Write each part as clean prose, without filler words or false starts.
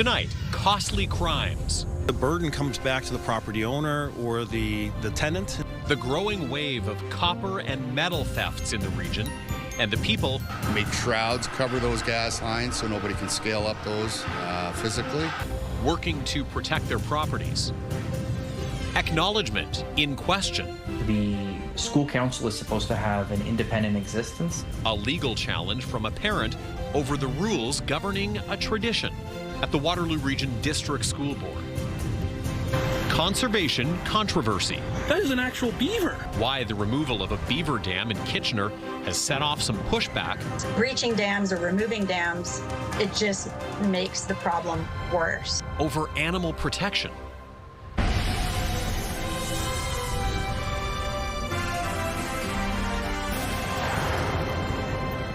Tonight, costly crimes. The burden comes back to the property owner or the tenant. The growing wave of copper and metal thefts in the region, and the people Make shrouds cover those gas lines so nobody can scale up those physically. working to protect their properties. Acknowledgement in question. The school council is supposed to have an independent existence. A legal challenge from a parent over the rules governing a tradition at the Waterloo Region District School Board. Conservation controversy. That is an actual beaver. Why the removal of a beaver dam in Kitchener has set off some pushback. Breaching dams or removing dams, it just makes the problem worse. Over animal protection.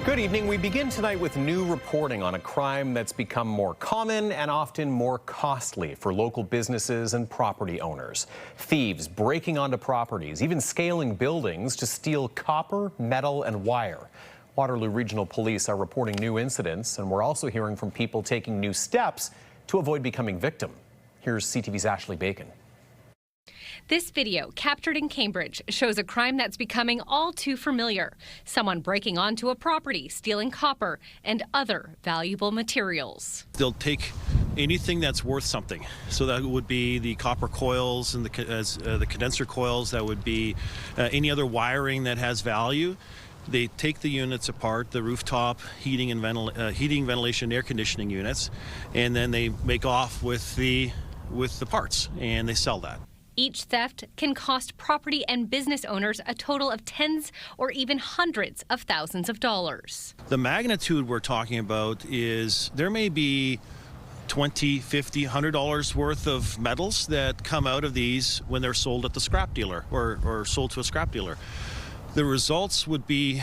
Good evening. We begin tonight with new reporting on a crime that's become more common and often more costly for local businesses and property owners. Thieves breaking onto properties, even scaling buildings to steal copper, metal, and wire. Waterloo Regional Police are reporting new incidents, and we're also hearing from people taking new steps to avoid becoming victim. Here's CTV's Ashley Bacon. This video, captured in Cambridge, shows a crime that's becoming all too familiar. Someone breaking onto a property, stealing copper and other valuable materials. They'll take anything that's worth something. So that would be the copper coils and the condenser coils. That would be any other wiring that has value. They take the units apart, the rooftop heating, ventilation, air conditioning units, and then they make off with the parts, and they sell that. Each theft can cost property and business owners a total of tens or even hundreds of thousands of dollars. The magnitude we're talking about is there may be $20, $50, $100 worth of metals that come out of these when they're sold at the scrap dealer or sold to a scrap dealer. The results would be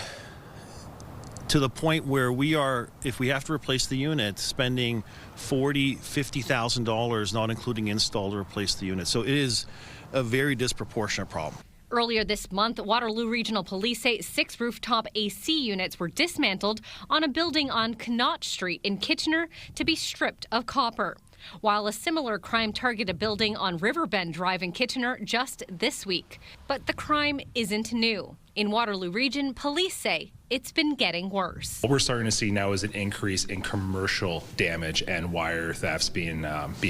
to the point where we are, if we have to replace the unit, spending $40,000, $50,000, not including install, to replace the unit. So it is a very disproportionate problem. Earlier this month, Waterloo Regional Police say 6 rooftop AC units were dismantled on a building on Connaught Street in Kitchener to be stripped of copper. While a similar crime targeted a building on Riverbend Drive in Kitchener just this week. But the crime isn't new. In Waterloo Region, police say it's been getting worse. What we're starting to see now is an increase in commercial damage and wire thefts being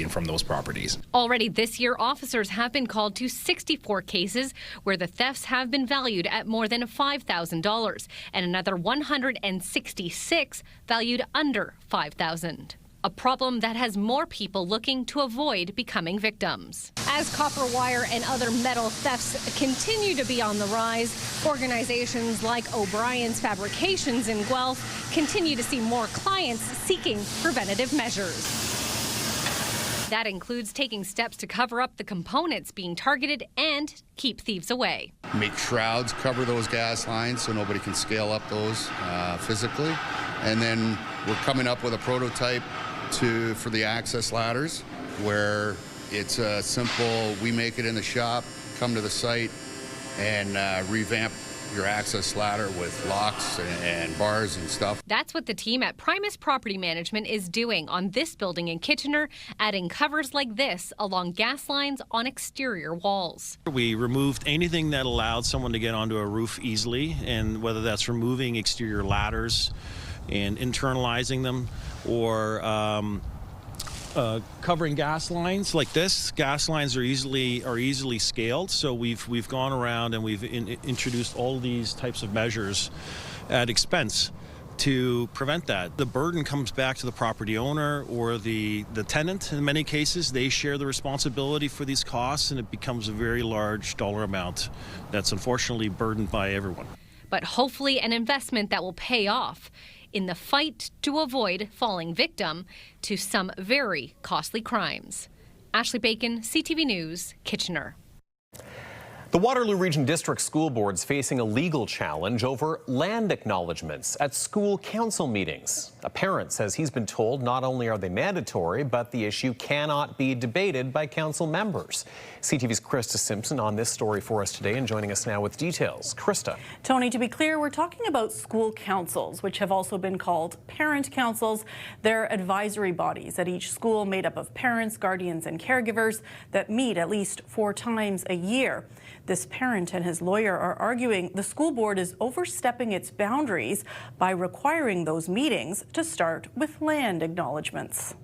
from those properties. Already this year, officers have been called to 64 cases where the thefts have been valued at more than $5,000 and another 166 valued under $5,000. A problem that has more people looking to avoid becoming victims. As copper wire and other metal thefts continue to be on the rise, organizations like O'Brien's Fabrications in Guelph continue to see more clients seeking preventative measures. That includes taking steps to cover up the components being targeted and keep thieves away. Make shrouds cover those gas lines so nobody can scale up those physically. And then we're coming up with a prototype for the access ladders, where it's a simple, we make it in the shop, come to the site and revamp your access ladder with locks and bars and stuff. That's what the team at Primus Property Management is doing on this building in Kitchener, adding covers like this along gas lines on exterior walls. We removed anything that allowed someone to get onto a roof easily, and whether that's removing exterior ladders and internalizing them, or covering gas lines like this. Gas lines are easily scaled, so we've gone around and we've introduced all these types of measures at expense to prevent that. The burden comes back to the property owner or the tenant. In many cases, they share the responsibility for these costs, and it becomes a very large dollar amount that's unfortunately burdened by everyone. But hopefully an investment that will pay off in the fight to avoid falling victim to some very costly crimes. Ashley Bacon, CTV News, Kitchener. The Waterloo Region District School Board's facing a legal challenge over land acknowledgments at school council meetings. A parent says he's been told not only are they mandatory, but the issue cannot be debated by council members. CTV's Krista Simpson on this story for us today and joining us now with details. Krista. Tony, to be clear, we're talking about school councils, which have also been called parent councils. They're advisory bodies at each school made up of parents, guardians, and caregivers that meet at least 4 times a year. This parent and his lawyer are arguing the school board is overstepping its boundaries by requiring those meetings to start with land acknowledgments.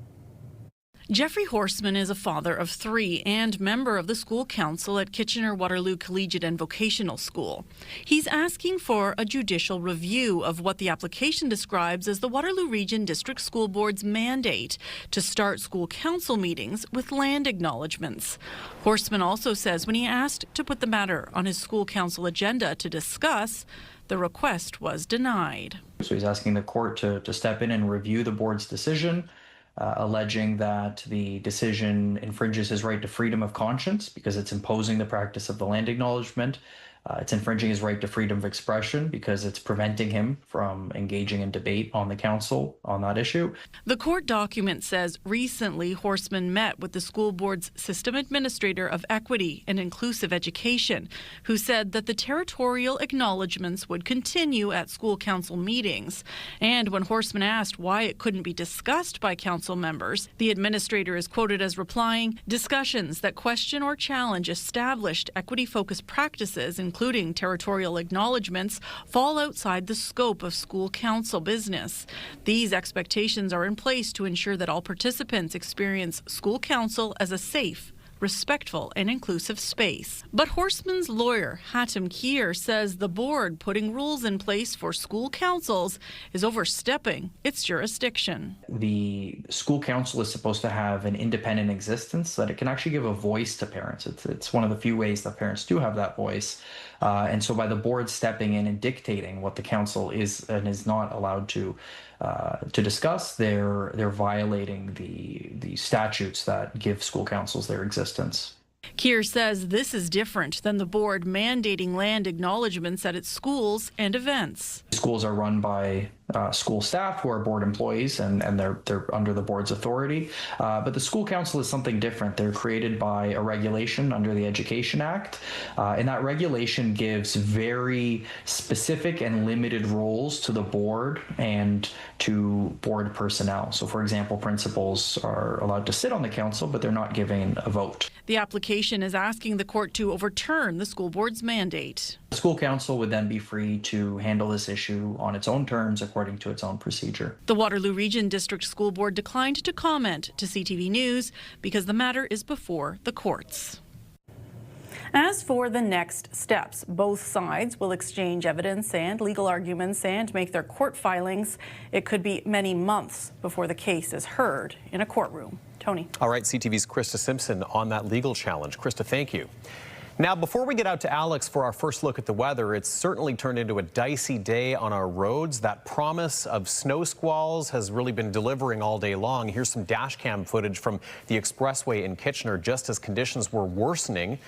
Jeffrey Horseman is a father of 3 and member of the school council at Kitchener-Waterloo Collegiate and Vocational School. He's asking for a judicial review of what the application describes as the Waterloo Region District School Board's mandate to start school council meetings with land acknowledgments. Horseman also says when he asked to put the matter on his school council agenda to discuss, the request was denied. So he's asking the court to step in and review the board's decision, alleging that the decision infringes his right to freedom of conscience because it's imposing the practice of the land acknowledgement. It's infringing his right to freedom of expression because it's preventing him from engaging in debate on the council on that issue. The court document says recently Horseman met with the school board's system administrator of equity and inclusive education, who said that the territorial acknowledgements would continue at school council meetings. And when Horseman asked why it couldn't be discussed by council members, the administrator is quoted as replying, "Discussions that question or challenge established equity-focused practices, including territorial acknowledgements, fall outside the scope of school council business. These expectations are in place to ensure that all participants experience school council as a safe, respectful, and inclusive space." But Horseman's lawyer, Hatem Kier, says the board putting rules in place for school councils is overstepping its jurisdiction. The school council is supposed to have an independent existence so that it can actually give a voice to parents. It's one of the few ways that parents do have that voice. And so by the board stepping in and dictating what the council is and is not allowed to discuss, they're violating the statutes that give school councils their existence. Kier says this is different than the board mandating land acknowledgements at its schools and events. Schools are run by school staff who are board employees and they're under the board's authority. But the school council is something different. They're created by a regulation under the Education Act. And that regulation gives very specific and limited roles to the board and to board personnel. So for example, principals are allowed to sit on the council, but they're not given a vote. The application is asking the court to overturn the school board's mandate. The school council would then be free to handle this issue on its own terms according to its own procedure. The Waterloo Region District School Board declined to comment to CTV News because the matter is before the courts. As for the next steps, both sides will exchange evidence and legal arguments and make their court filings. It could be many months before the case is heard in a courtroom. Tony. All right, CTV's Krista Simpson on that legal challenge. Krista, thank you. Now, before we get out to Alex for our first look at the weather, it's certainly turned into a dicey day on our roads. That promise of snow squalls has really been delivering all day long. Here's some dash cam footage from the expressway in Kitchener just as conditions were worsening.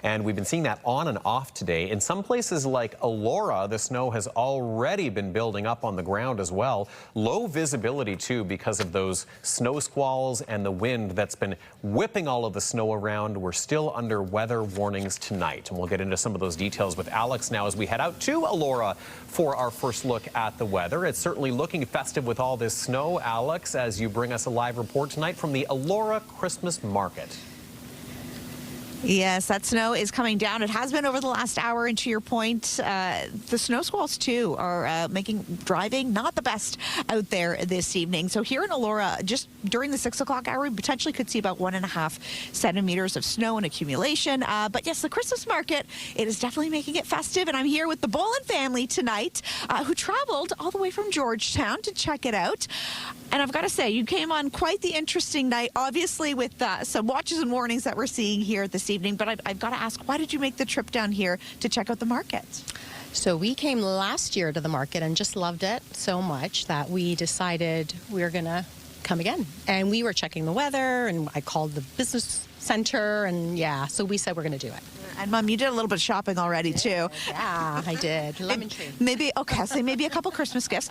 And we've been seeing that on and off today. In some places like Elora, the snow has already been building up on the ground as well. Low visibility, too, because of those snow squalls and the wind that's been whipping all of the snow around. We're still under weather warnings tonight. And we'll get into some of those details with Alex now as we head out to Elora for our first look at the weather. It's certainly looking festive with all this snow. Alex, as you bring us a live report tonight from the Elora Christmas Market. Yes, that snow is coming down. It has been over the last hour, and to your point, the snow squalls, too, are making driving not the best out there this evening. So here in Elora, just during the 6 o'clock hour, we potentially could see about 1.5 centimeters of snow and accumulation. But yes, the Christmas market, it is definitely making it festive, and I'm here with the Boland family tonight, who traveled all the way from Georgetown to check it out. And I've got to say, you came on quite the interesting night, obviously with some watches and warnings that we're seeing here this evening. But I've got to ask, why did you make the trip down here to check out the market? So we came last year to the market and just loved it so much that we decided we were going to come again. And we were checking the weather, and I called the business center, and yeah, so we said we're going to do it. And Mom, you did a little bit of shopping already too. Yeah, I did. Lemon tree. Maybe, okay, so maybe a couple Christmas gifts.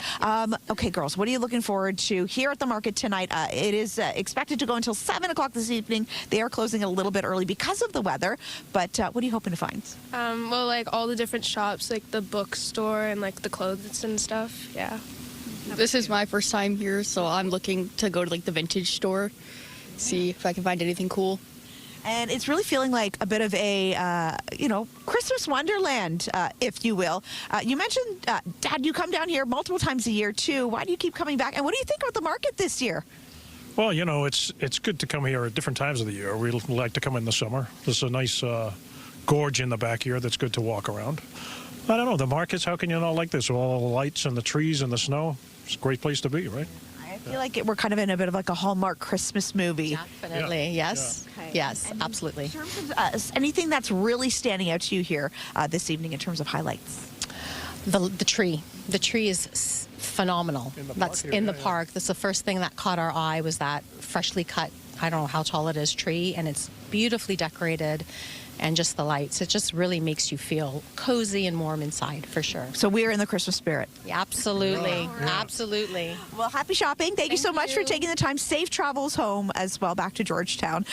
Okay, girls, what are you looking forward to here at the market tonight? It is expected to go until 7 o'clock this evening. They are closing a little bit early because of the weather, but what are you hoping to find? Well, like all the different shops, like the bookstore and like the clothes and stuff, yeah. This is my first time here, so I'm looking to go to like the vintage store, see if I can find anything cool. And it's really feeling like a bit of a, Christmas wonderland, if you will. You mentioned, Dad, you come down here multiple times a year, too. Why do you keep coming back? And what do you think about the market this year? Well, it's good to come here at different times of the year. We like to come in the summer. There's a nice gorge in the back here that's good to walk around. I don't know, the markets, how can you not like this? All the lights and the trees and the snow. It's a great place to be, right? I feel like we're kind of in a bit of like a Hallmark Christmas movie. Definitely, yes. Okay. Yes, absolutely. In terms of anything that's really standing out to you here this evening in terms of highlights? The tree. The tree is phenomenal. That's in the park. That's the first thing that caught our eye was that freshly cut, I don't know how tall it is, tree, and it's beautifully decorated. And just the lights, it just really makes you feel cozy and warm inside, for sure. So we're in the Christmas spirit. Yeah, absolutely, absolutely. Well, happy shopping. Thank you so much for taking the time. Safe travels home as well, back to Georgetown.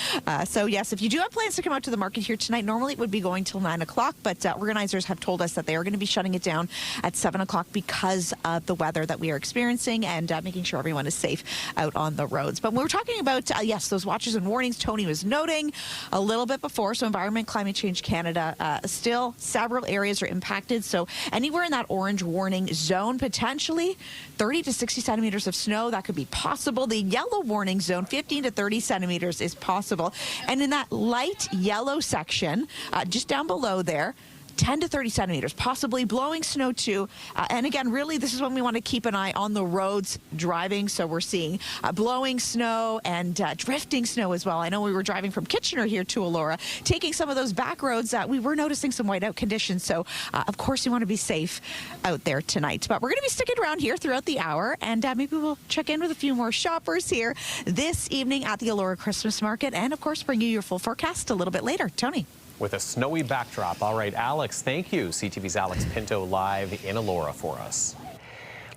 So yes, if you do have plans to come out to the market here tonight, normally it would be going till 9 o'clock, but organizers have told us that they are going to be shutting it down at 7 o'clock because of the weather that we are experiencing and making sure everyone is safe out on the roads. But we were talking about, yes, those watches and warnings Tony was noting a little bit before. So Environment Climate Change Canada, still several areas are impacted. So anywhere in that orange warning zone, potentially 30 to 60 centimeters of snow, that could be possible. The yellow warning zone, 15 to 30 centimeters is possible. And in that light yellow section, just down below there, 10 to 30 centimeters, possibly blowing snow too. And again, really, this is when we want to keep an eye on the roads driving. So we're seeing blowing snow and drifting snow as well. I know we were driving from Kitchener here to Elora, taking some of those back roads. We were noticing some whiteout conditions. So, of course, you want to be safe out there tonight. But we're going to be sticking around here throughout the hour. And maybe we'll check in with a few more shoppers here this evening at the Elora Christmas Market. And, of course, bring you your full forecast a little bit later. Tony. With a snowy backdrop. All right, Alex, thank you. CTV's Alex Pinto live in Elora for us.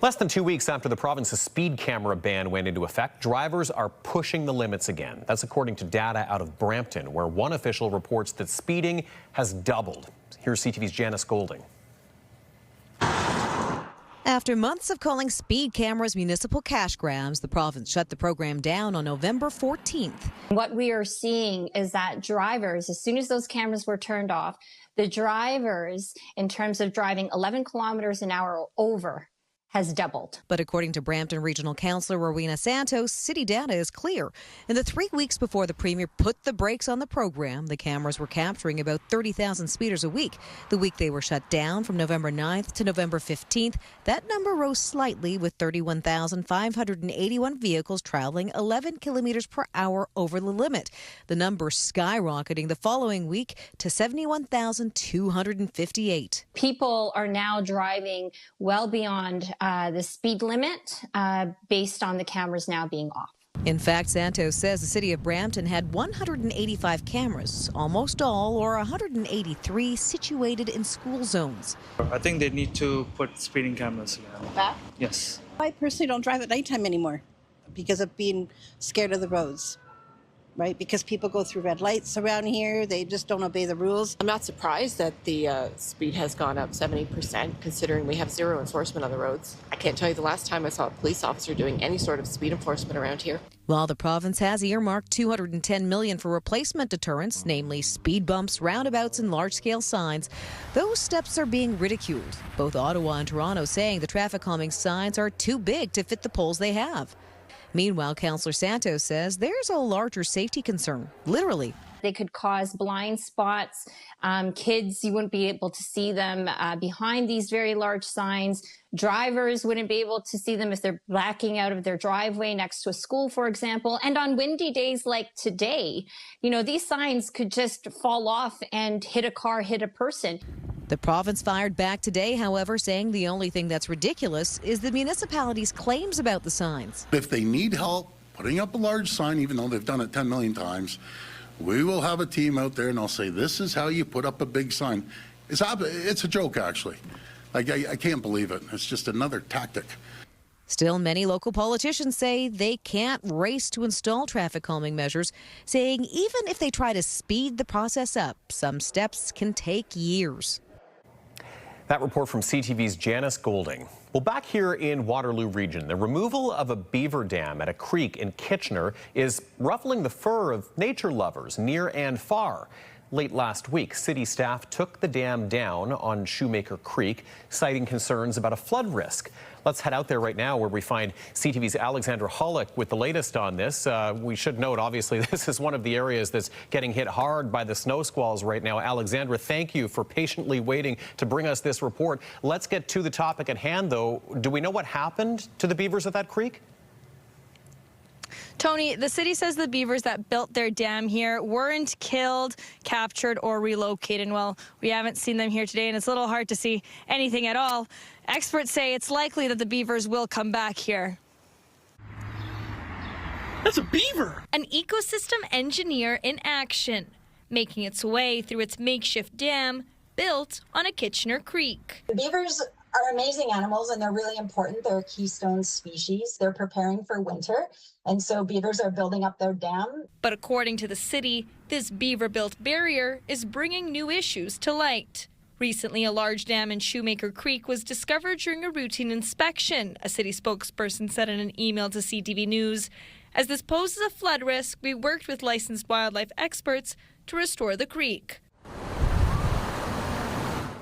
Less than 2 weeks after the province's speed camera ban went into effect, drivers are pushing the limits again. That's according to data out of Brampton, where one official reports that speeding has doubled. Here's CTV's Janice Golding. After months of calling speed cameras municipal cash grabs, the province shut the program down on November 14th. What we are seeing is that drivers, as soon as those cameras were turned off, the drivers, in terms of driving 11 kilometers an hour or over, has doubled. But according to Brampton Regional Councillor Rowena Santos, city data is clear. In the 3 weeks before the Premier put the brakes on the program, the cameras were capturing about 30,000 speeders a week. The week they were shut down, from November 9th to November 15th, that number rose slightly, with 31,581 vehicles traveling 11 kilometers per hour over the limit. The number skyrocketing the following week to 71,258. People are now driving well beyond the speed limit based on the cameras now being off. In fact, Santos says the city of Brampton had 185 cameras, almost all, or 183, situated in school zones. I think they need to put speeding cameras now. Yes. I personally don't drive at nighttime anymore because of being scared of the roads. Right, because people go through red lights around here. They just don't obey the rules. I'm not surprised that the speed has gone up 70%, considering we have zero enforcement on the roads. I can't tell you the last time I saw a police officer doing any sort of speed enforcement around here. While the province has earmarked $210 million for replacement deterrents, namely speed bumps, roundabouts, and large-scale signs, those steps are being ridiculed. Both Ottawa and Toronto saying the traffic calming signs are too big to fit the poles they have. Meanwhile, Councillor Santos says there's a larger safety concern, literally. They could cause blind spots. Kids, you wouldn't be able to see them behind these very large signs. Drivers wouldn't be able to see them if they're backing out of their driveway next to a school, for example. And on windy days like today, these signs could just fall off and hit a car, hit a person. The province fired back today, however, saying the only thing that's ridiculous is the municipality's claims about the signs. If they need help putting up a large sign, even though they've done it 10 million times, We will have a team out there and I'll say, this is how you put up a big sign. It's a joke, actually. I can't believe it. It's just another tactic. Still, many local politicians say they can't race to install traffic calming measures, saying even if they try to speed the process up, some steps can take years. That report from CTV's Janice Golding. Well, back here in Waterloo Region, the removal of a beaver dam at a creek in Kitchener is ruffling the fur of nature lovers near and far. Late last week, city staff took the dam down on Shoemaker Creek, citing concerns about a flood risk. Let's head out there right now where we find CTV's Alexandra Hollick with the latest on this. We should note, obviously, this is one of the areas that's getting hit hard by the snow squalls right now. Alexandra, thank you for patiently waiting to bring us this report. Let's get to the topic at hand, though. Do we know what happened to the beavers at that creek? Tony, the city says the beavers that built their dam here weren't killed, captured, or relocated. Well, we haven't seen them here today, and it's a little hard to see anything at all. Experts say it's likely that the beavers will come back here. That's a beaver! An ecosystem engineer in action, making its way through its makeshift dam built on a Kitchener creek. The beavers are amazing animals and they're really important. They're a keystone species. They're preparing for winter, and so beavers are building up their dam. But according to the city, this beaver-built barrier is bringing new issues to light. Recently, a large dam in Shoemaker Creek was discovered during a routine inspection, a city spokesperson said in an email to CTV News. As this poses a flood risk, we worked with licensed wildlife experts to restore the creek.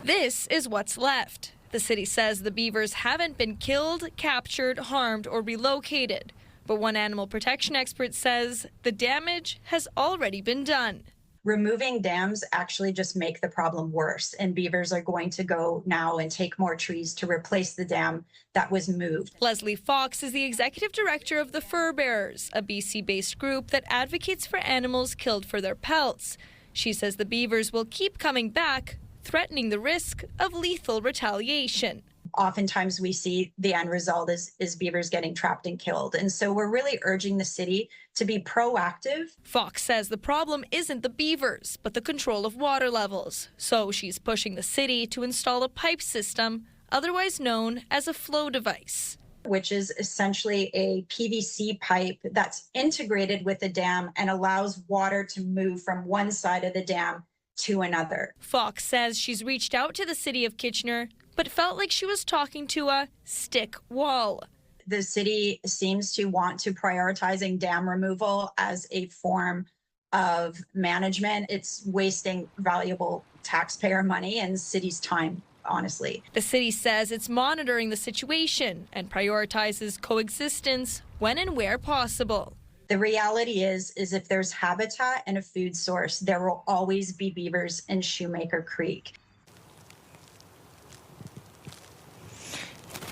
This is what's left. The city says the beavers haven't been killed, captured, harmed, or relocated. But one animal protection expert says the damage has already been done. Removing dams actually just make the problem worse, and beavers are going to go now and take more trees to replace the dam that was moved. Leslie Fox is the executive director of the Fur Bearers, a BC-based group that advocates for animals killed for their pelts. She says the beavers will keep coming back, threatening the risk of lethal retaliation. Oftentimes we see the end result is beavers getting trapped and killed. And so we're really urging the city to be proactive. Fox says the problem isn't the beavers, but the control of water levels. So she's pushing the city to install a pipe system, otherwise known as a flow device, which is essentially a PVC pipe that's integrated with the dam and allows water to move from one side of the dam to another. Fox says she's reached out to the city of Kitchener, but felt like she was talking to a stick wall. The city seems to want to prioritizing dam removal as a form of management. It's wasting valuable taxpayer money and city's time, honestly. The city says it's monitoring the situation and prioritizes coexistence when and where possible. The reality is if there's habitat and a food source, there will always be beavers in Shoemaker Creek.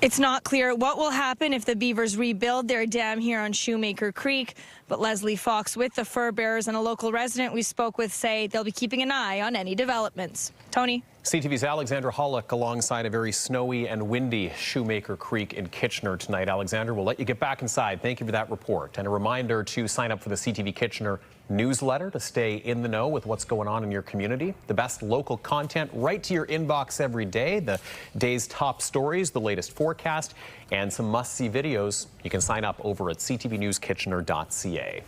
It's not clear what will happen if the beavers rebuild their dam here on Shoemaker Creek, but Leslie Fox with the Fur Bearers and a local resident we spoke with say they'll be keeping an eye on any developments. Tony? CTV's Alexandra Hollick alongside a very snowy and windy Shoemaker Creek in Kitchener tonight. Alexandra, we'll let you get back inside. Thank you for that report. And a reminder to sign up for the CTV Kitchener newsletter to stay in the know with what's going on in your community. The best local content right to your inbox every day. The day's top stories, the latest forecast, and some must-see videos. You can sign up over at ctvnewskitchener.ca.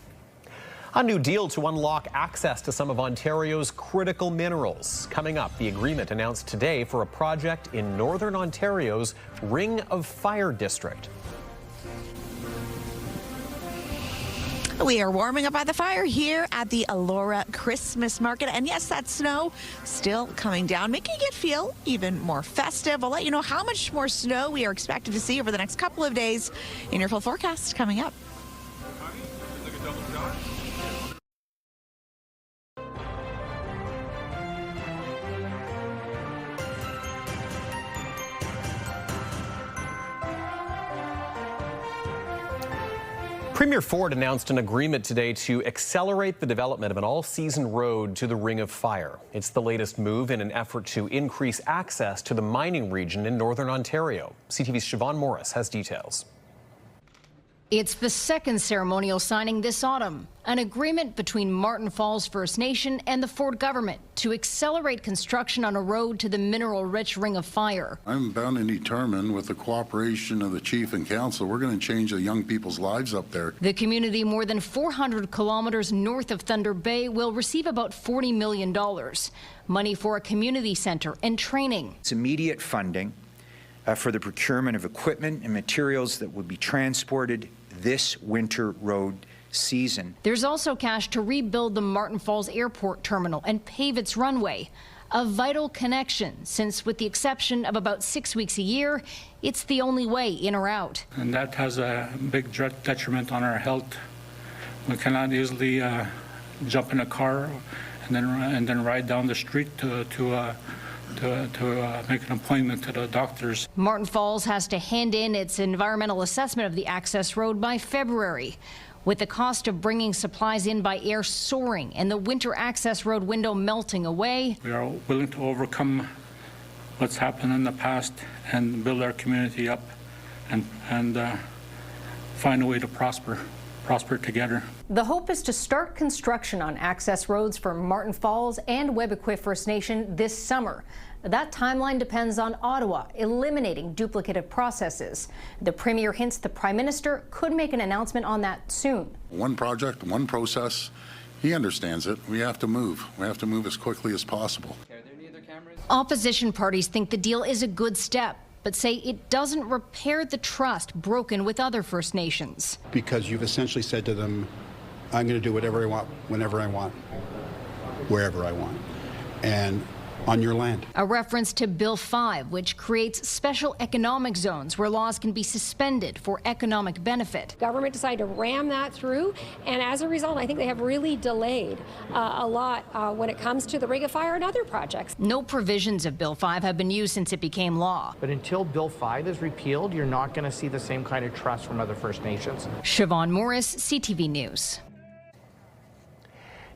A new deal to unlock access to some of Ontario's critical minerals. Coming up, the agreement announced today for a project in Northern Ontario's Ring of Fire district. We are warming up by the fire here at the Elora Christmas Market. And yes, that snow still coming down, making it feel even more festive. I'll let you know how much more snow we are expected to see over the next couple of days in your full forecast coming up. Premier Ford announced an agreement today to accelerate the development of an all-season road to the Ring of Fire. It's the latest move in an effort to increase access to the mining region in Northern Ontario. CTV's Siobhan Morris has details. It's the second ceremonial signing this autumn, an agreement between Martin Falls First Nation and the Ford government to accelerate construction on a road to the mineral-rich Ring of Fire. I'm bound and determined, with the cooperation of the chief and council, we're going to change the young people's lives up there. The community more than 400 kilometers north of Thunder Bay will receive about $40 million, money for a community center and training. It's immediate funding for the procurement of equipment and materials that will be transported this winter road season. There's also cash to rebuild the Martin Falls Airport terminal and pave its runway, a vital connection since, with the exception of about 6 weeks a year, it's the only way in or out. And that has a big detriment on our health. We cannot easily jump in a car and then ride down the street to make an appointment to the doctors. Martin Falls has to hand in its environmental assessment of the access road by February, with the cost of bringing supplies in by air soaring and the winter access road window melting away. We are willing to overcome what's happened in the past and build our community up and find a way to prosper together. The hope is to start construction on access roads for Martin Falls and Webequie First Nation this summer. That timeline depends on Ottawa eliminating duplicative processes. The Premier hints the Prime Minister could make an announcement on that soon. One project, one process. He understands it. We have to move. We have to move as quickly as possible. Opposition parties think the deal is a good step, but say it doesn't repair the trust broken with other First Nations. Because you've essentially said to them, I'm going to do whatever I want, whenever I want, wherever I want, and on your land. A reference to Bill 5, which creates special economic zones where laws can be suspended for economic benefit. Government decided to ram that through, and as a result, I think they have really delayed a lot when it comes to the Ring of Fire and other projects. No provisions of Bill 5 have been used since it became law. But until Bill 5 is repealed, you're not going to see the same kind of trust from other First Nations. Siobhan Morris, CTV News.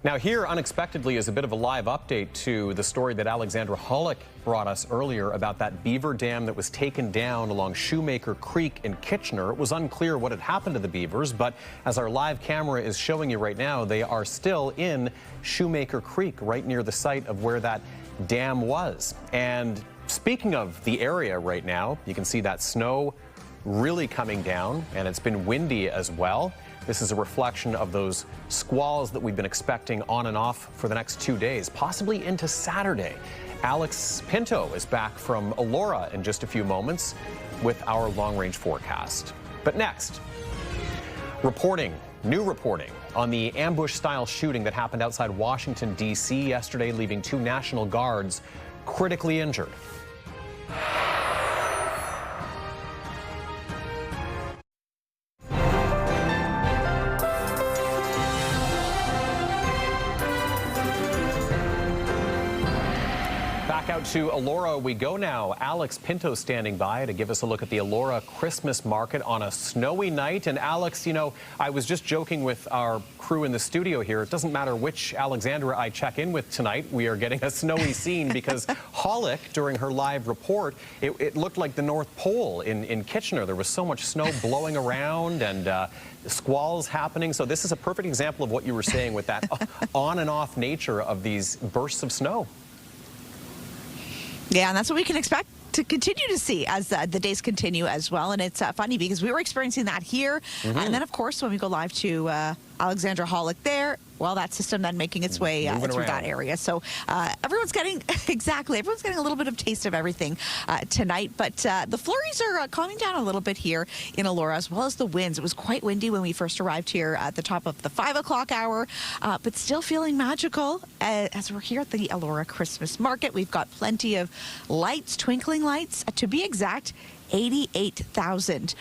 Now here, unexpectedly, is a bit of a live update to the story that Alexandra Hollick brought us earlier about that Beaver Dam that was taken down along Shoemaker Creek in Kitchener. It was unclear what had happened to the beavers, but as our live camera is showing you right now, they are still in Shoemaker Creek, right near the site of where that dam was. And speaking of the area right now, you can see that snow really coming down, and it's been windy as well. This is a reflection of those squalls that we've been expecting on and off for the next 2 days, possibly into Saturday. Alex Pinto is back from Elora in just a few moments with our long-range forecast. But next, new reporting on the ambush-style shooting that happened outside Washington, D.C. yesterday, leaving 2 National Guards critically injured. To Elora we go now. Alex Pinto standing by to give us a look at the Elora Christmas market on a snowy night. And Alex, you know, I was just joking with our crew in the studio here. It doesn't matter which Alexandra I check in with tonight. We are getting a snowy scene because Hollick, during her live report, it looked like the North Pole in Kitchener. There was so much snow blowing around and squalls happening. So this is a perfect example of what you were saying with that on and off nature of these bursts of snow. Yeah, and that's what we can expect to continue to see as the days continue as well. And it's funny because we were experiencing that here. And then, of course, when we go live to Alexandra Hollick there, well, that system then making its way through that area. So everyone's getting, everyone's getting a little bit of taste of everything tonight. But the flurries are calming down a little bit here in Elora, as well as the winds. It was quite windy when we first arrived here at the top of the 5 o'clock hour, but still feeling magical as we're here at the Elora Christmas Market. We've got plenty of lights, twinkling lights, to be exact, 88,000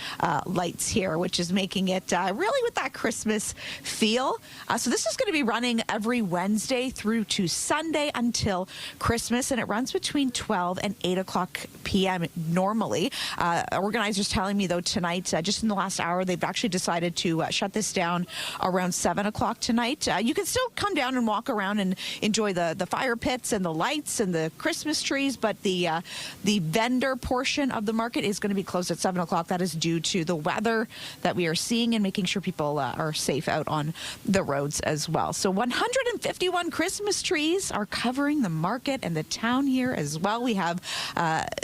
lights here, which is making it really with that Christmas feel. So this is going to be running every Wednesday through to Sunday until Christmas, and it runs between 12 and 8 o'clock p.m. normally. Organizers telling me, though, tonight, just in the last hour, they've actually decided to shut this down around 7 o'clock tonight. You can still come down and walk around and enjoy the fire pits and the lights and the Christmas trees, but the vendor portion of the market is is going to be closed at 7 o'clock. That is due to the weather that we are seeing and making sure people are safe out on the roads as well. So 151 Christmas trees are covering the market and the town here as well. We have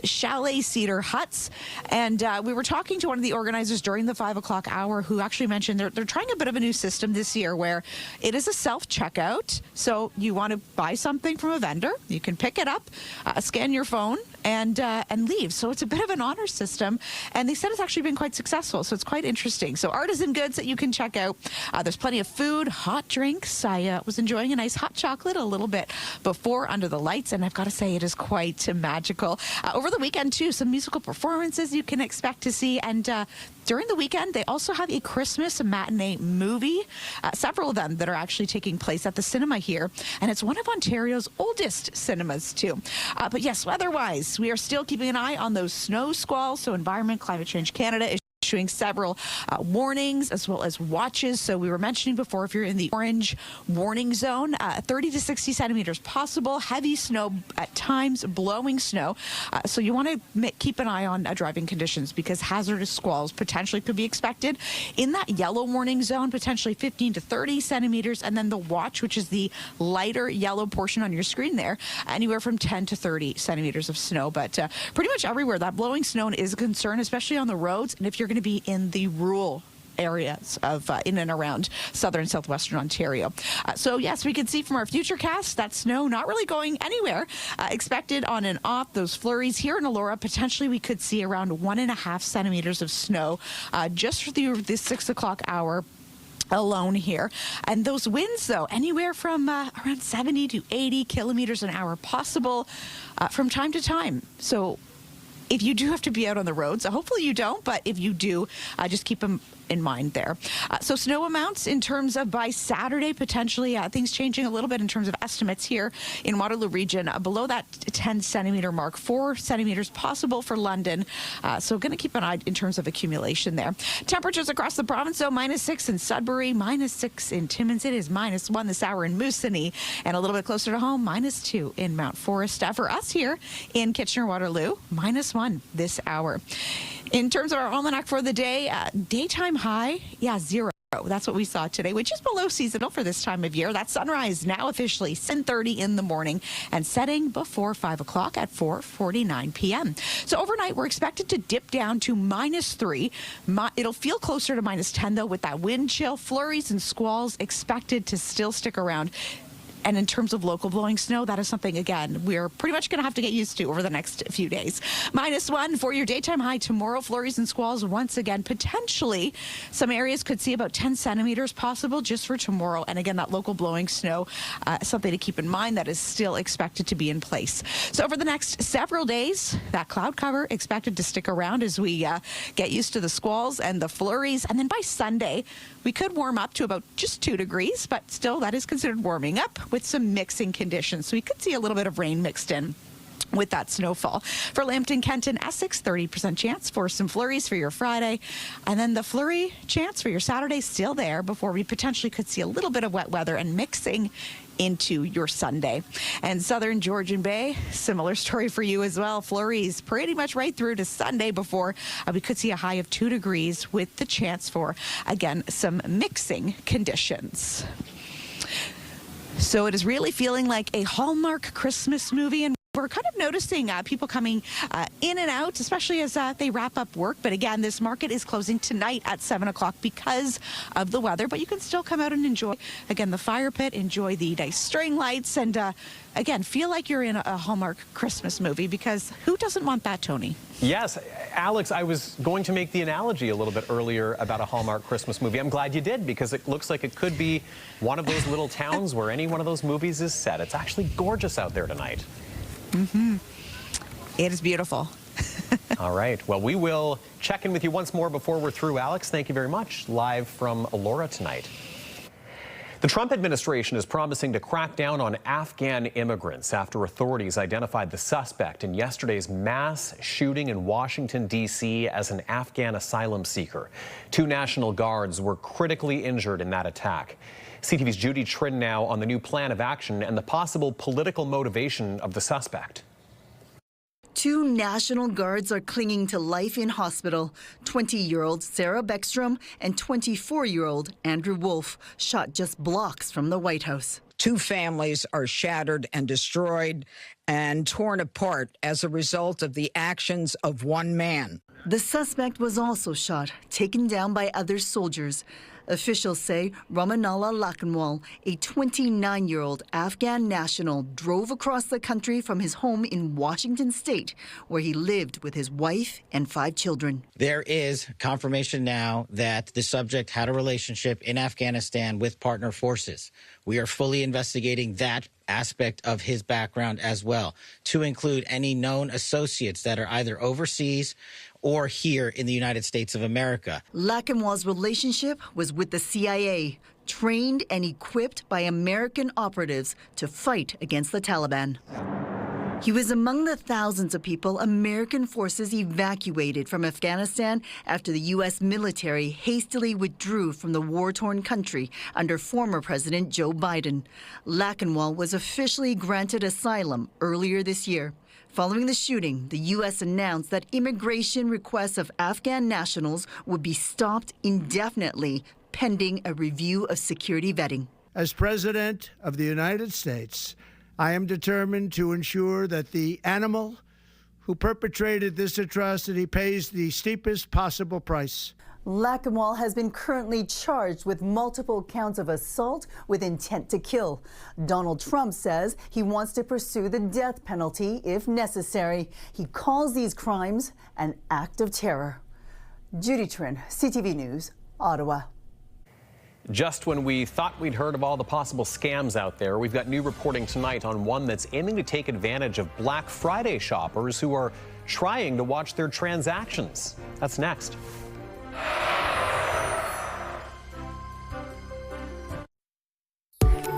chalet cedar huts, and we were talking to one of the organizers during the 5 o'clock hour who actually mentioned they're trying a bit of a new system this year where it is a self-checkout. So you want to buy something from a vendor, you can pick it up, scan your phone, and leave. So it's a bit of an honor system, and they said it's actually been quite successful, so it's quite interesting. So artisan goods that you can check out. There's plenty of food, hot drinks. I was enjoying a nice hot chocolate a little bit before under the lights, and I've got to say it is quite magical. Over the weekend too, some musical performances you can expect to see, and during the weekend they also have a Christmas matinee movie, several of them that are actually taking place at the cinema here, and it's one of Ontario's oldest cinemas too. But yes, weather-wise, we are still keeping an eye on those snow squalls. So Environment Climate Change Canada is issuing several warnings as well as watches. So we were mentioning before, if you're in the orange warning zone, 30 to 60 centimeters possible, heavy snow at times, blowing snow. So you want to keep an eye on driving conditions because hazardous squalls potentially could be expected. In that yellow warning zone, potentially 15 to 30 centimeters, and then the watch, which is the lighter yellow portion on your screen there, anywhere from 10 to 30 centimeters of snow. But pretty much everywhere that blowing snow is a concern, especially on the roads, and if you're going to be in the rural areas of in and around southern southwestern Ontario. So yes, we can see from our futurecast that snow not really going anywhere. Expected on and off. Those flurries here in Elora, potentially we could see around 1.5 centimeters of snow just for the 6 o'clock hour alone here. And those winds, though, anywhere from around 70 to 80 kilometers an hour possible from time to time. So if you do have to be out on the roads, hopefully you don't, but if you do, just keep them in mind there. So snow amounts in terms of by Saturday, potentially things changing a little bit in terms of estimates here in Waterloo region. Below that 10 centimeter mark, 4 centimeters possible for London. So going to keep an eye in terms of accumulation there. Temperatures across the province, though, -6 in Sudbury, -6 in Timmins. It is -1 this hour in Moosonee, and a little bit closer to home, -2 in Mount Forest. For us here in Kitchener-Waterloo, -1 this hour. In terms of our almanac for the day, daytime high, 0. That's what we saw today, which is below seasonal for this time of year. That sunrise now officially 7:30 in the morning and setting before 5 o'clock at 4:49 p.m. So overnight, we're expected to dip down to -3. It'll feel closer to -10, though, with that wind chill. Flurries and squalls expected to still stick around. And in terms of local blowing snow, that is something, again, we're pretty much going to have to get used to over the next few days. -1 for your daytime high tomorrow. Flurries and squalls once again. Potentially, some areas could see about 10 centimeters possible just for tomorrow. And again, that local blowing snow, something to keep in mind that is still expected to be in place. So over the next several days, that cloud cover expected to stick around as we get used to the squalls and the flurries. And then by Sunday, we could warm up to about just 2 degrees, but still that is considered warming up with some mixing conditions. So we could see a little bit of rain mixed in with that snowfall. For Lambton, Kenton, Essex, 30% chance for some flurries for your Friday. And then the flurry chance for your Saturday still there before we potentially could see a little bit of wet weather and mixing into your Sunday. And southern Georgian Bay, similar story for you as well. Flurries pretty much right through to Sunday before we could see a high of 2 degrees with the chance for, again, some mixing conditions. So it is really feeling like a Hallmark Christmas movie, and we're kind of noticing people coming in and out, especially as they wrap up work. But again, this market is closing tonight at 7 o'clock because of the weather. But you can still come out and enjoy, again, the fire pit, enjoy the nice string lights, and again, feel like you're in a Hallmark Christmas movie, because who doesn't want that, Tony? Yes, Alex, I was going to make the analogy a little bit earlier about a Hallmark Christmas movie. I'm glad you did, because it looks like it could be one of those little towns where any one of those movies is set. It's actually gorgeous out there tonight. Mm-hmm. It is beautiful. All right. Well, we will check in with you once more before we're through. Alex, thank you very much. Live from Elora tonight. The Trump administration is promising to crack down on Afghan immigrants after authorities identified the suspect in yesterday's mass shooting in Washington, D.C. as an Afghan asylum seeker. 2 National Guards were critically injured in that attack. CTV's Judy Trin now on the new plan of action and the possible political motivation of the suspect. Two National Guards are clinging to life in hospital. 20-year-old Sarah Beckstrom and 24-year-old Andrew Wolf, shot just blocks from the White House. Two families are shattered and destroyed and torn apart as a result of the actions of one man. The suspect was also shot, taken down by other soldiers. Officials say Ramanullah Lakhanwal, a 29-year-old Afghan national, drove across the country from his home in Washington state, where he lived with his wife and 5 children. There is confirmation now that the subject had a relationship in Afghanistan with partner forces. We are fully investigating that aspect of his background as well, to include any known associates that are either overseas or here in the United States of America. Lakhanwal's relationship was with the CIA, trained and equipped by American operatives to fight against the Taliban. He was among the thousands of people American forces evacuated from Afghanistan after the U.S. military hastily withdrew from the war-torn country under former President Joe Biden. Lakhanwal was officially granted asylum earlier this year. Following the shooting, the U.S. announced that immigration requests of Afghan nationals would be stopped indefinitely, pending a review of security vetting. As President of the United States, I am determined to ensure that the animal who perpetrated this atrocity pays the steepest possible price. Lakhanwal has been currently charged with multiple counts of assault with intent to kill. Donald Trump says he wants to pursue the death penalty if necessary. He calls these crimes an act of terror. Judy Trin, CTV News, Ottawa. Just when we thought we'd heard of all the possible scams out there, we've got new reporting tonight on one that's aiming to take advantage of Black Friday shoppers who are trying to watch their transactions. That's next.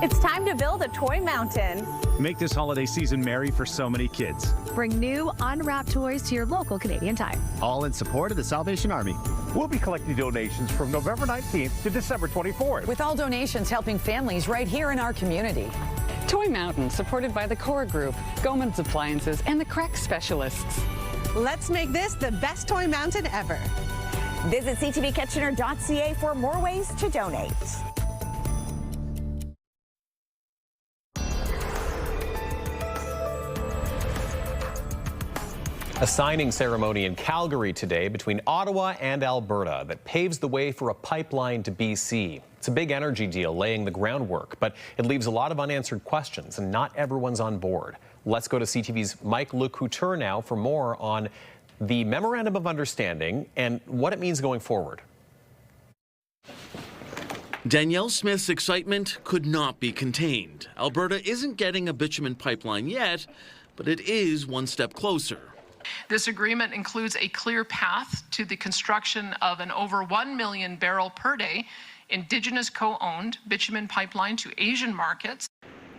It's time to build a toy mountain. Make this holiday season merry for so many kids. Bring new unwrapped toys to your local Canadian Tire. All in support of the Salvation Army. We'll be collecting donations from November 19th to December 24th. With all donations helping families right here in our community. Toy Mountain, supported by the Core Group, Goman's Appliances, and the Crack Specialists. Let's make this the best toy mountain ever. Visit ctvkitchener.ca for more ways to donate. A signing ceremony in Calgary today between Ottawa and Alberta that paves the way for a pipeline to BC. It's a big energy deal laying the groundwork, but it leaves a lot of unanswered questions and not everyone's on board. Let's go to CTV's Mike Le Couture now for more on the Memorandum of Understanding and what it means going forward. Danielle Smith's excitement could not be contained. Alberta isn't getting a bitumen pipeline yet, but it is one step closer. This agreement includes a clear path to the construction of an over 1 million barrel per day Indigenous co-owned bitumen pipeline to Asian markets.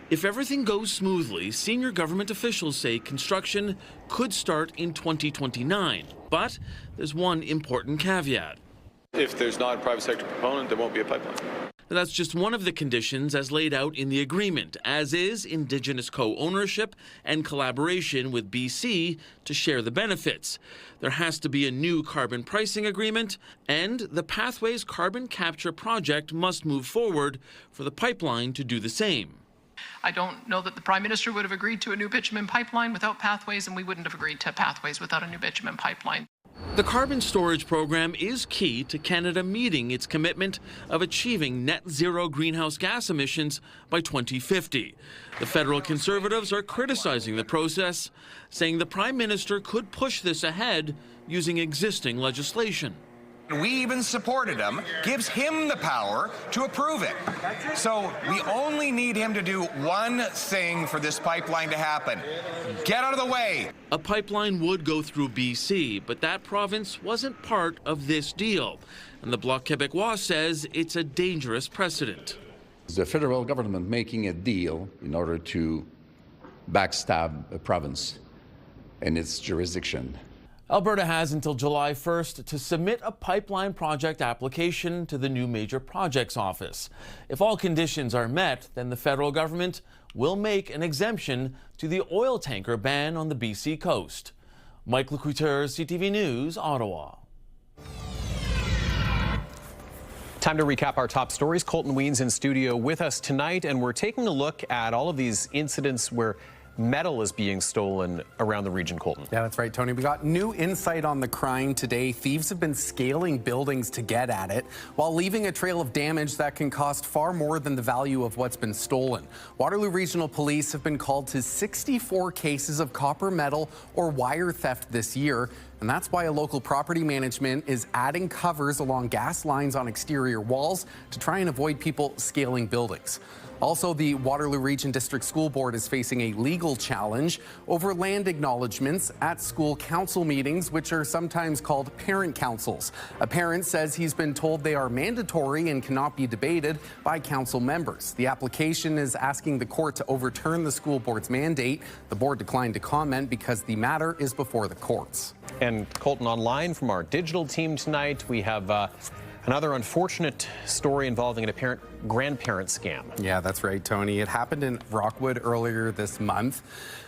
If everything goes smoothly, senior government officials say construction could start in 2029. But there's one important caveat. If there's not a private sector proponent, there won't be a pipeline. That's just one of the conditions as laid out in the agreement, as is Indigenous co-ownership and collaboration with BC to share the benefits. There has to be a new carbon pricing agreement, and the Pathways Carbon Capture project must move forward for the pipeline to do the same. I don't know that the Prime Minister would have agreed to a new bitumen pipeline without Pathways, and we wouldn't have agreed to Pathways without a new bitumen pipeline. The carbon storage program is key to Canada meeting its commitment of achieving net zero greenhouse gas emissions by 2050. The federal Conservatives are criticizing the process, saying the Prime Minister could push this ahead using existing legislation. We even supported him, gives him the power to approve it. So we only need him to do one thing for this pipeline to happen. Get out of the way. A pipeline would go through BC, but that province wasn't part of this deal. And the Bloc Québécois says it's a dangerous precedent. The federal government making a deal in order to backstab a province and its jurisdiction. Alberta has until July 1st to submit a pipeline project application to the new Major Projects Office. If all conditions are met, then the federal government will make an exemption to the oil tanker ban on the BC coast. Mike Lecoulteur, CTV News, Ottawa. Time to recap our top stories. Colton Wiens in studio with us tonight, and we're taking a look at all of these incidents where metal is being stolen around the region, Colton. Yeah, that's right, Tony. We got new insight on the crime today. Thieves have been scaling buildings to get at it, while leaving a trail of damage that can cost far more than the value of what's been stolen. Waterloo Regional Police have been called to 64 cases of copper, metal, or wire theft this year. And that's why a local property management is adding covers along gas lines on exterior walls to try and avoid people scaling buildings. Also, the Waterloo Region District School Board is facing a legal challenge over land acknowledgments at school council meetings, which are sometimes called parent councils. A parent says he's been told they are mandatory and cannot be debated by council members. The application is asking the court to overturn the school board's mandate. The board declined to comment because the matter is before the courts. And Colton, online from our digital team tonight, we have another unfortunate story involving an apparent grandparent scam. Yeah, that's right, Tony. It happened in Rockwood earlier this month.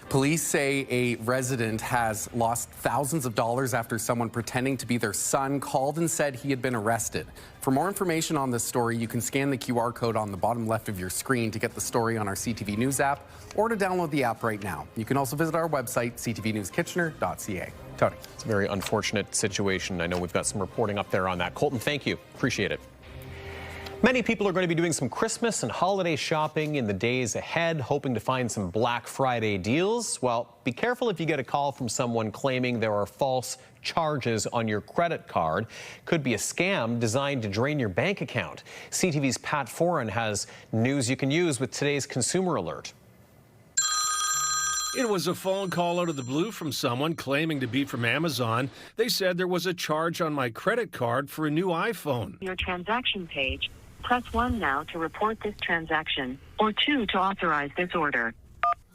Police say a resident has lost thousands of dollars after someone pretending to be their son called and said he had been arrested. For more information on this story, you can scan the QR code on the bottom left of your screen to get the story on our CTV News app or to download the app right now. You can also visit our website, ctvnewskitchener.ca. Tony. It's a very unfortunate situation. I know we've got some reporting up there on that. Colton, thank you. Appreciate it. Many people are going to be doing some Christmas and holiday shopping in the days ahead, hoping to find some Black Friday deals. Well, be careful if you get a call from someone claiming there are false charges on your credit card. Could be a scam designed to drain your bank account. CTV's Pat Foran has news you can use with today's Consumer Alert. It was a phone call out of the blue from someone claiming to be from Amazon. They said there was a charge on my credit card for a new iPhone. Your transaction page. Press 1 now to report this transaction, or 2 to authorize this order.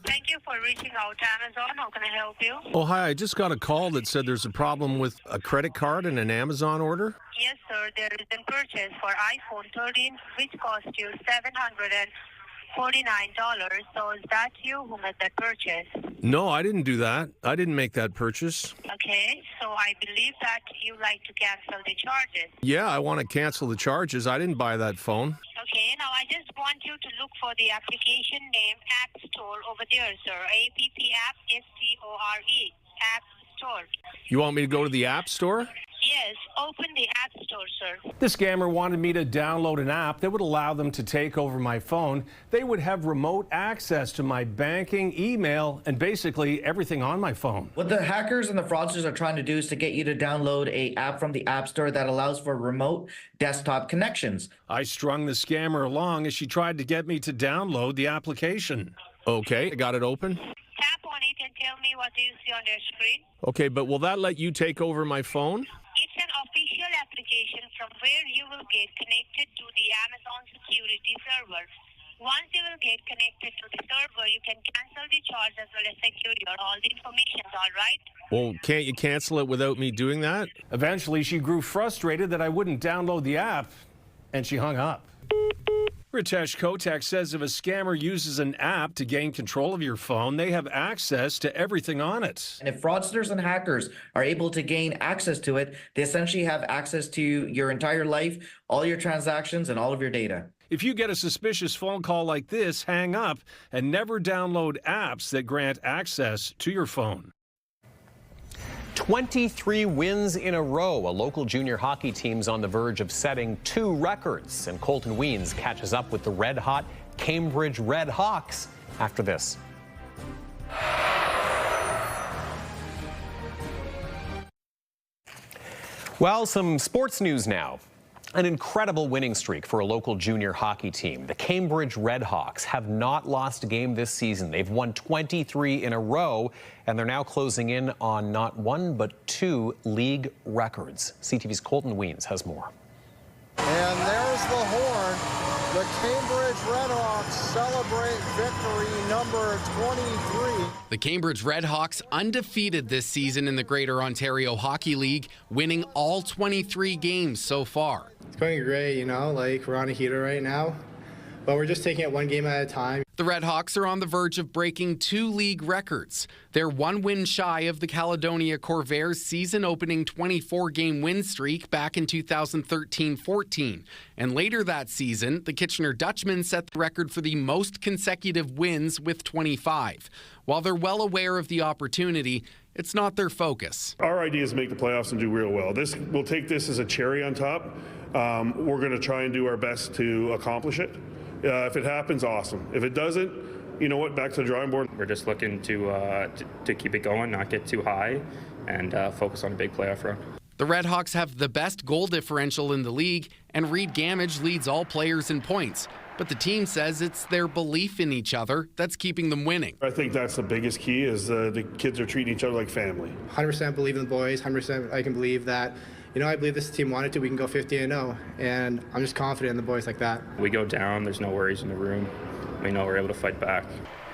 Thank you for reaching out to Amazon. How can I help you? Oh, hi. I just got a call that said there's a problem with a credit card and an Amazon order. Yes, sir. There is a purchase for iPhone 13, which cost you $749. So is that you who made that purchase? No, I didn't do that. I didn't make that purchase. Okay, so I believe that you like to cancel the charges. Yeah, I want to cancel the charges. I didn't buy that phone. Okay, now I just want you to look for the application name App Store over there, sir. APP App STORE. App Store. You want me to go to the App Store? Yes, open the App Store, sir. The scammer wanted me to download an app that would allow them to take over my phone. They would have remote access to my banking, email, and basically everything on my phone. What the hackers and the fraudsters are trying to do is to get you to download an app from the App Store that allows for remote desktop connections. I strung the scammer along as she tried to get me to download the application. Okay, I got it open. Tap on it and tell me what do you see on their screen. Okay, but will that let you take over my phone? It's an official application from where you will get connected to the Amazon security server. Once you will get connected to the server, you can cancel the charge as well as secure all the information, all right? Well, can't you cancel it without me doing that? Eventually, she grew frustrated that I wouldn't download the app, and she hung up. Ritesh Kotek says if a scammer uses an app to gain control of your phone, they have access to everything on it. And if fraudsters and hackers are able to gain access to it, they essentially have access to your entire life, all your transactions, and all of your data. If you get a suspicious phone call like this, hang up and never download apps that grant access to your phone. 23 wins in a row. A local junior hockey team's on the verge of setting 2 records. And Colton Wiens catches up with the red-hot Cambridge Red Hawks after this. Well, some sports news now. An incredible winning streak for a local junior hockey team. The Cambridge Red Hawks have not lost a game this season. They've won 23 in a row, and they're now closing in on not 1 but 2 league records. CTV's Colton Wiens has more. And there's the horn. The Cambridge Red Hawks celebrate victory number 23. The Cambridge Red Hawks undefeated this season in the Greater Ontario Hockey League, winning all 23 games so far. It's going great, you know, like we're on a heater right now, but we're just taking it one game at a time. The Redhawks are on the verge of breaking 2 league records. They're 1 win shy of the Caledonia Corvairs' season-opening 24-game win streak back in 2013-14. And later that season, the Kitchener Dutchmen set the record for the most consecutive wins with 25. While they're well aware of the opportunity, it's not their focus. Our idea is to make the playoffs and do real well. We'll take this as a cherry on top. We're going to try and do our best to accomplish it. If it happens, awesome. If it doesn't, you know what, back to the drawing board. We're just looking to keep it going, not get too high, and focus on a big playoff run. The Redhawks have the best goal differential in the league, and Reed Gamage leads all players in points. But the team says it's their belief in each other that's keeping them winning. I think that's the biggest key is the kids are treating each other like family. 100% believe in the boys, 100% I can believe that. I believe this team wanted to. We can go 50-0, and I'm just confident in the boys like that. We go down, there's no worries in the room. We know we're able to fight back.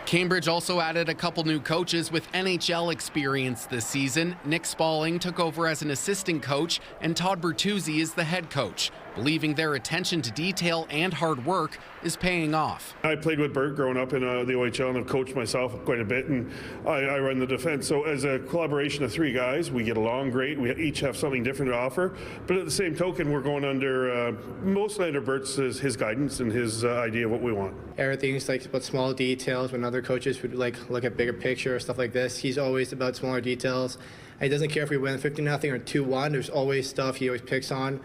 Cambridge also added a couple new coaches with NHL experience this season. Nick Spalling took over as an assistant coach, and Todd Bertuzzi is the head coach, believing their attention to detail and hard work is paying off. I played with Bert growing up in the OHL, and I've coached myself quite a bit, and I run the defense. So as a collaboration of 3 guys, we get along great. We each have something different to offer, but at the same token, we're going under, mostly under Bert's his guidance and his idea of what we want. Everything's about small details. When other coaches would look at bigger picture, stuff like this, he's always about smaller details. And he doesn't care if we win 50-0 or 2-1. There's always stuff he always picks on.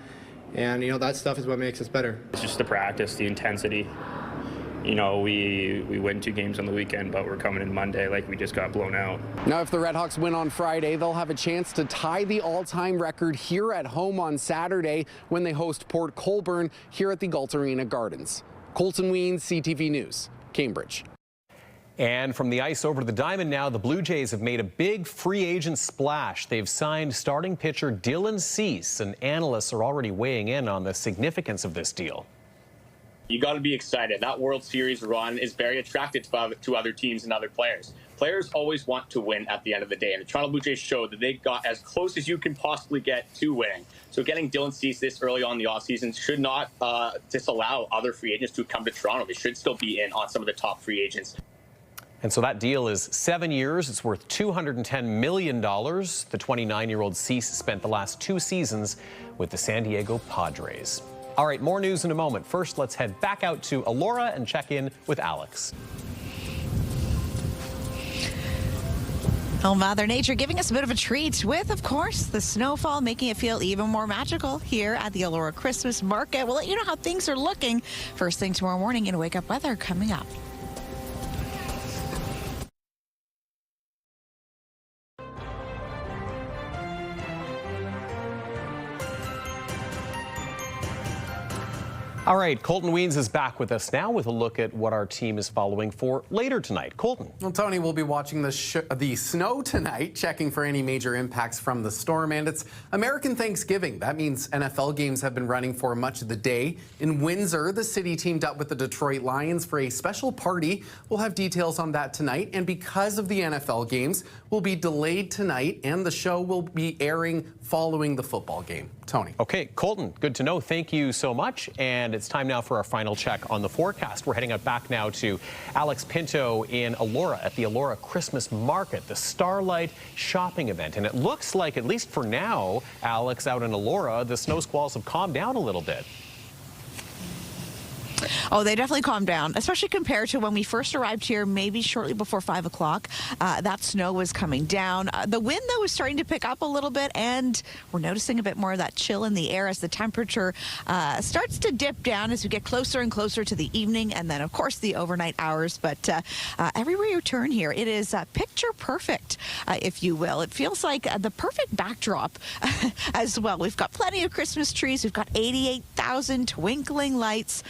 And, that stuff is what makes us better. It's just the practice, the intensity. We win 2 games on the weekend, but we're coming in Monday like we just got blown out. Now, if the Redhawks win on Friday, they'll have a chance to tie the all-time record here at home on Saturday when they host Port Colborne here at the Galt Arena Gardens. Colton Weens, CTV News, Cambridge. And from the ice over to the diamond now, the Blue Jays have made a big free agent splash. They've signed starting pitcher Dylan Cease, and analysts are already weighing in on the significance of this deal. You got to be excited. That World Series run is very attractive to other teams and other players. Players always want to win at the end of the day, and the Toronto Blue Jays showed that they got as close as you can possibly get to winning. So getting Dylan Cease this early on in the offseason should not disallow other free agents to come to Toronto. They should still be in on some of the top free agents. And so that deal is 7 years. It's worth $210 million. The 29-year-old Cease spent the last 2 seasons with the San Diego Padres. All right, more news in a moment. First, let's head back out to Elora and check in with Alex. Oh, Mother Nature giving us a bit of a treat with, of course, the snowfall, making it feel even more magical here at the Elora Christmas Market. We'll let you know how things are looking first thing tomorrow morning in Wake Up Weather coming up. All right, Colton Weens is back with us now with a look at what our team is following for later tonight. Colton. Well, Tony, we'll be watching the snow tonight, checking for any major impacts from the storm. And it's American Thanksgiving. That means NFL games have been running for much of the day. In Windsor, the city teamed up with the Detroit Lions for a special party. We'll have details on that tonight. And because of the NFL games, will be delayed tonight, and the show will be airing following the football game. Tony. Okay, Colton, good to know. Thank you so much. And it's time now for our final check on the forecast. We're heading out back now to Alex Pinto in Elora at the Elora Christmas Market, the Starlight Shopping event. And it looks like, at least for now, Alex, out in Elora, the snow squalls have calmed down a little bit. Oh, they definitely calmed down, especially compared to when we first arrived here, maybe shortly before 5 o'clock. That snow was coming down. The wind, though, is starting to pick up a little bit, and we're noticing a bit more of that chill in the air as the temperature starts to dip down as we get closer and closer to the evening, and then, of course, the overnight hours. But everywhere you turn here, it is picture perfect, if you will. It feels like the perfect backdrop as well. We've got plenty of Christmas trees. We've got 88,000 twinkling lights.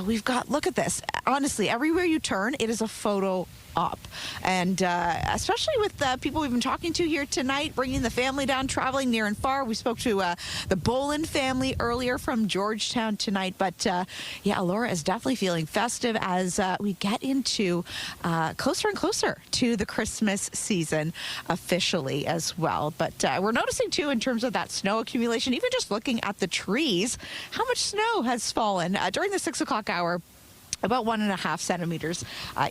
We've got, look at this. Honestly, everywhere you turn, it is a photo op. And especially with the people we've been talking to here tonight, bringing the family down, traveling near and far. We spoke to the Boland family earlier from Georgetown tonight. But yeah, Elora is definitely feeling festive as we get into closer and closer to the Christmas season officially as well. But we're noticing too, in terms of that snow accumulation, even just looking at the trees, how much snow has fallen during the 6 o'clock hour. about 1.5 centimeters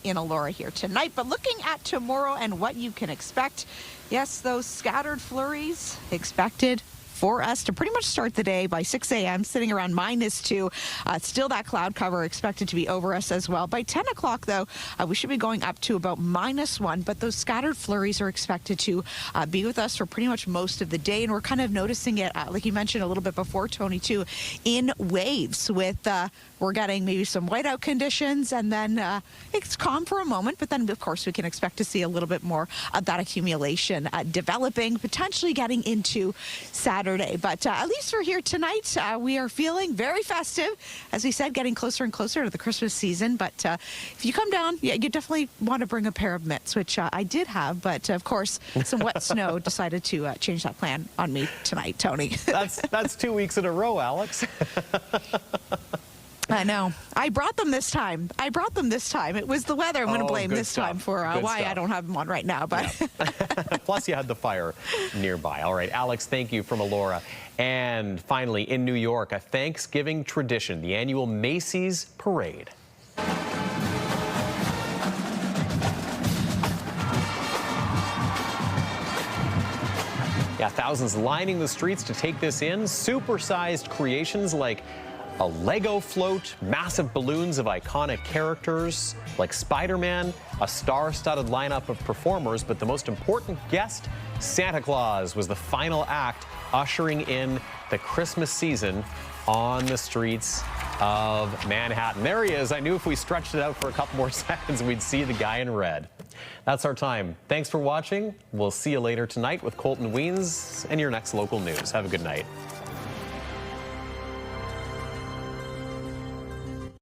in Elora here tonight. But looking at tomorrow and what you can expect, yes, those scattered flurries expected for us to pretty much start the day by 6 a.m., sitting around -2. Still that cloud cover expected to be over us as well. By 10 o'clock, though, we should be going up to about -1, but those scattered flurries are expected to be with us for pretty much most of the day, and we're kind of noticing it, like you mentioned a little bit before, Tony, too, in waves with we're getting maybe some whiteout conditions, and then it's calm for a moment, but then, of course, we can expect to see a little bit more of that accumulation developing, potentially getting into Saturday. But at least for here tonight, we are feeling very festive. As we said, getting closer and closer to the Christmas season. But if you come down, yeah, you definitely want to bring a pair of mitts, which I did have. But, of course, some wet snow decided to change that plan on me tonight, Tony. That's 2 weeks in a row, Alex. I know. I brought them this time. It was the weather I'm going to blame this time for why I don't have them on right now. But yeah. Plus, you had the fire nearby. All right, Alex, thank you from Elora. And finally, in New York, a Thanksgiving tradition, the annual Macy's Parade. Yeah, thousands lining the streets to take this in. Supersized creations like a Lego float, massive balloons of iconic characters like Spider-Man, a star-studded lineup of performers, but the most important guest, Santa Claus, was the final act ushering in the Christmas season on the streets of Manhattan. There he is. I knew if we stretched it out for a couple more seconds, we'd see the guy in red. That's our time. Thanks for watching. We'll see you later tonight with Colton Weens and your next local news. Have a good night.